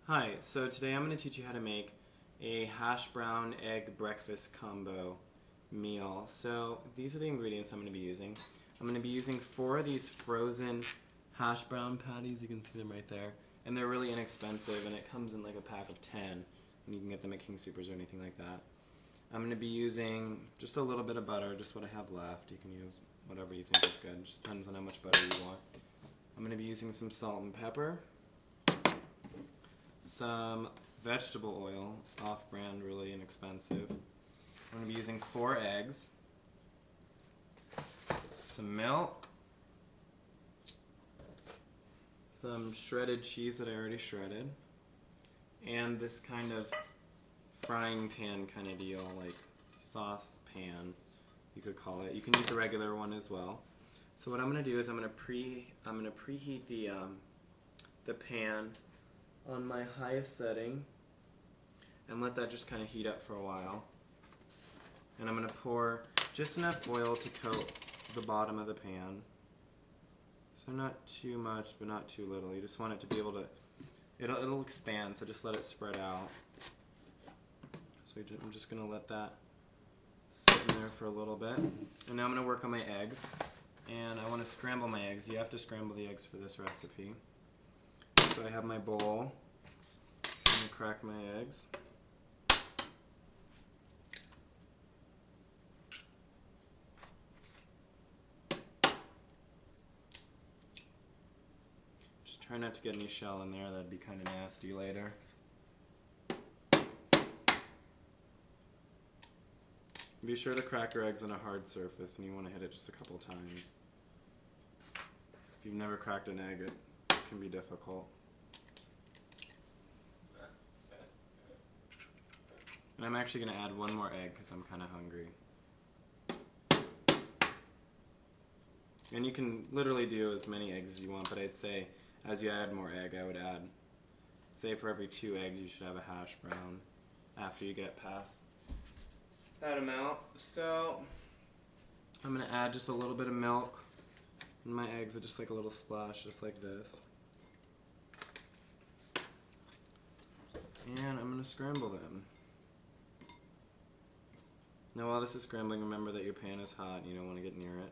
Hi, so today I'm going to teach you how to make a hash brown egg breakfast combo meal. So these are the ingredients I'm going to be using. I'm going to be using 4 of these frozen hash brown patties. You can see them right there. And they're really inexpensive, and it comes in like a pack of 10. And you can get them at King Soopers or anything like that. I'm going to be using just a little bit of butter, just what I have left. You can use whatever you think is good. It just depends on how much butter you want. I'm going to be using some salt and pepper, some vegetable oil, off-brand, really inexpensive. I'm going to be using 4 eggs, some milk, some shredded cheese that I already shredded, and this kind of frying pan kind of deal, like sauce pan, you could call it. You can use a regular one as well. So what I'm going to do is I'm going to preheat the pan on my highest setting and let that just kind of heat up for a while. And I'm going to pour just enough oil to coat the bottom of the pan. So not too much, but not too little. You just want it to be able to, it'll expand, so just let it spread out. So I'm just going to let that sit in there for a little bit. And now I'm going to work on my eggs. And I want to scramble my eggs. You have to scramble the eggs for this recipe. So I have my bowl. I'm going to crack my eggs. Just try not to get any shell in there. That'd be kind of nasty later. Be sure to crack your eggs on a hard surface, and you want to hit it just a couple times. If you've never cracked an egg, it can be difficult. And I'm actually going to add one more egg because I'm kind of hungry. And you can literally do as many eggs as you want, but I'd say as you add more egg, I would add, say for every 2 eggs you should have a hash brown after you get past that amount. So I'm going to add just a little bit of milk, and my eggs are just like a little splash, just like this. And I'm going to scramble them. Now while this is scrambling, remember that your pan is hot and you don't want to get near it.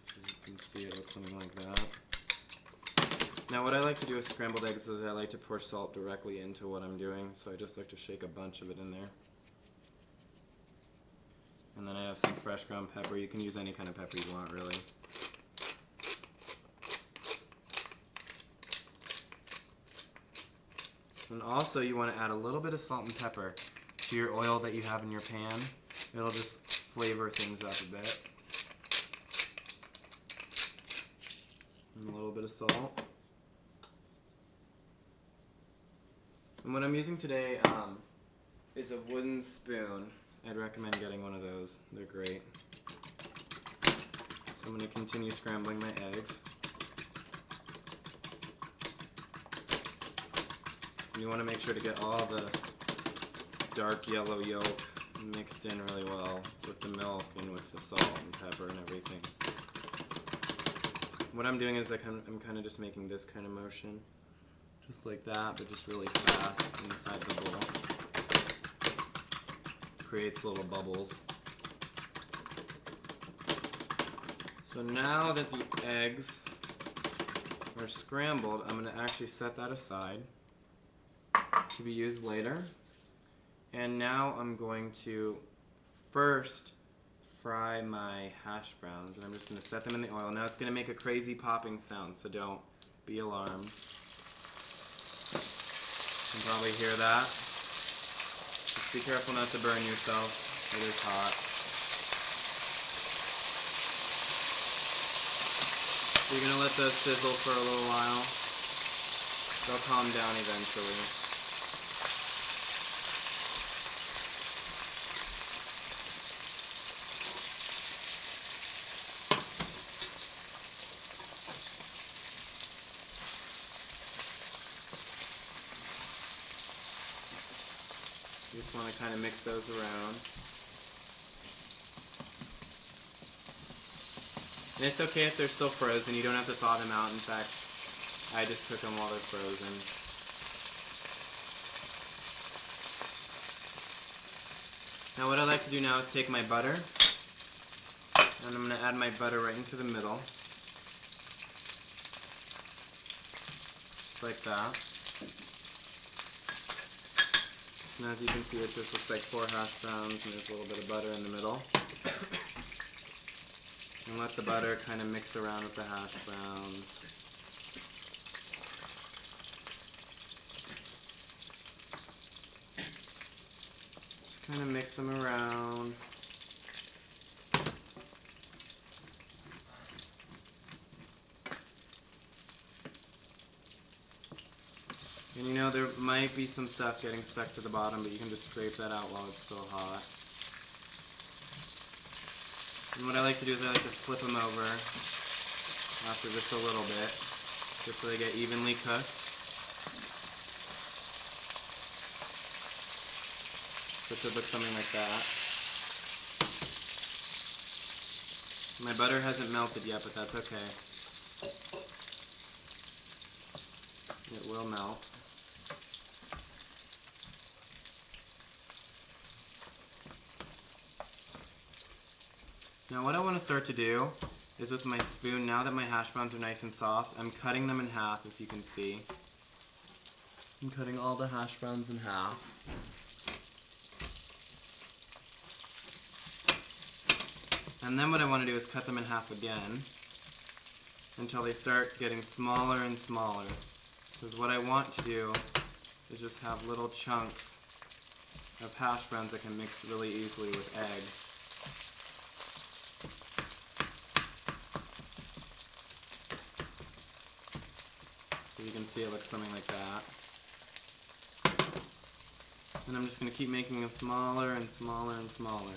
So as you can see, it looks something like that. Now what I like to do with scrambled eggs is I like to pour salt directly into what I'm doing, so I just like to shake a bunch of it in there. And then I have some fresh ground pepper. You can use any kind of pepper you want, really. And also you want to add a little bit of salt and pepper to your oil that you have in your pan. It'll just flavor things up a bit. And a little bit of salt. And what I'm using today is a wooden spoon. I'd recommend getting one of those. They're great. So I'm going to continue scrambling my eggs. You want to make sure to get all the dark yellow yolk mixed in really well with the milk and with the salt and pepper and everything. What I'm doing is I'm kind of just making this kind of motion, just like that, but just really fast inside the bowl. Creates little bubbles. So now that the eggs are scrambled, I'm going to actually set that aside to be used later. And now I'm going to first fry my hash browns, and I'm just going to set them in the oil. Now it's going to make a crazy popping sound, so don't be alarmed. You can probably hear that. Just be careful not to burn yourself. It is hot. So you're going to let those sizzle for a little while. They'll calm down eventually. You just want to kind of mix those around. And it's okay if they're still frozen, you don't have to thaw them out. In fact, I just cook them while they're frozen. Now what I like to do now is take my butter, and I'm going to add my butter right into the middle. Just like that. And as you can see, it just looks like 4 hash browns, and there's a little bit of butter in the middle. And let the butter kind of mix around with the hash browns. Just kind of mix them around. And you know, there might be some stuff getting stuck to the bottom, but you can just scrape that out while it's still hot. And what I like to do is I like to flip them over after just a little bit, just so they get evenly cooked. So it should look something like that. My butter hasn't melted yet, but that's okay. It will melt. Now what I want to start to do is with my spoon, now that my hash browns are nice and soft, I'm cutting them in half, if you can see. I'm cutting all the hash browns in half. And then what I want to do is cut them in half again until they start getting smaller and smaller. Because what I want to do is just have little chunks of hash browns that can mix really easily with egg. So you can see it looks something like that. And I'm just going to keep making them smaller and smaller and smaller.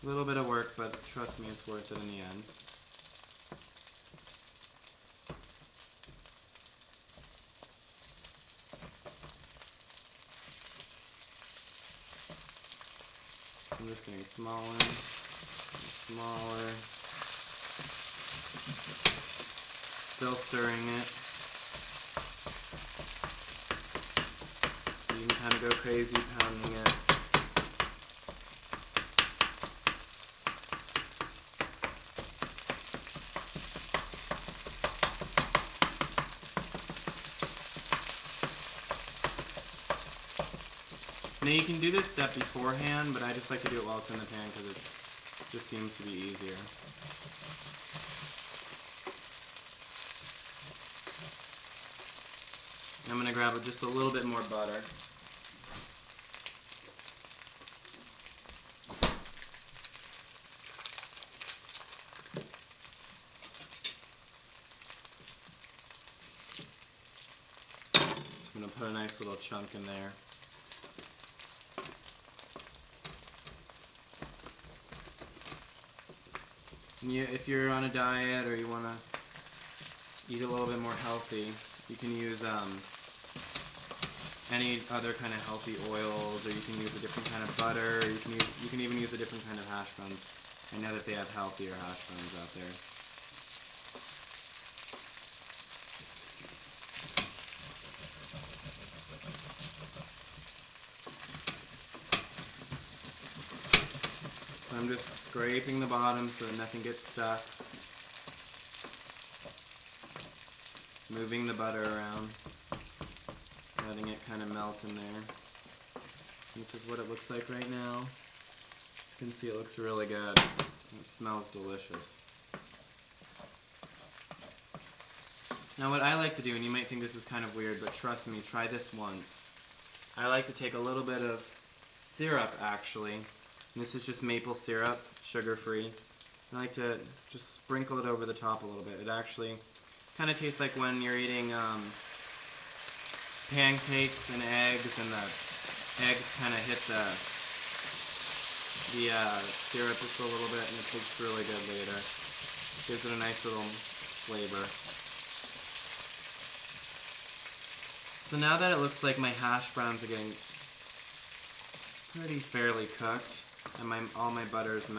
A little bit of work, but trust me, it's worth it in the end. I'm just getting smaller and smaller. Still stirring it. You can kind of go crazy pounding it. Now you can do this step beforehand, but I just like to do it while it's in the pan because it just seems to be easier. I'm going to grab just a little bit more butter. So I'm going to put a nice little chunk in there. If you're on a diet or you want to eat a little bit more healthy, you can use any other kind of healthy oils, or you can use a different kind of butter, or you can even use a different kind of hash browns. I know that they have healthier hash browns out there. So I'm just scraping the bottom so that nothing gets stuck. Moving the butter around, letting it kind of melt in there. This is what it looks like right now. You can see it looks really good. It smells delicious. Now what I like to do, and you might think this is kind of weird, but trust me, try this once. I like to take a little bit of syrup, actually. And this is just maple syrup, sugar-free. I like to just sprinkle it over the top a little bit. It actually kind of tastes like when you're eating pancakes and eggs, and the eggs kind of hit the syrup just a little bit, and it tastes really good later. Gives it a nice little flavor. So now that it looks like my hash browns are getting pretty fairly cooked, and all my butter is melted,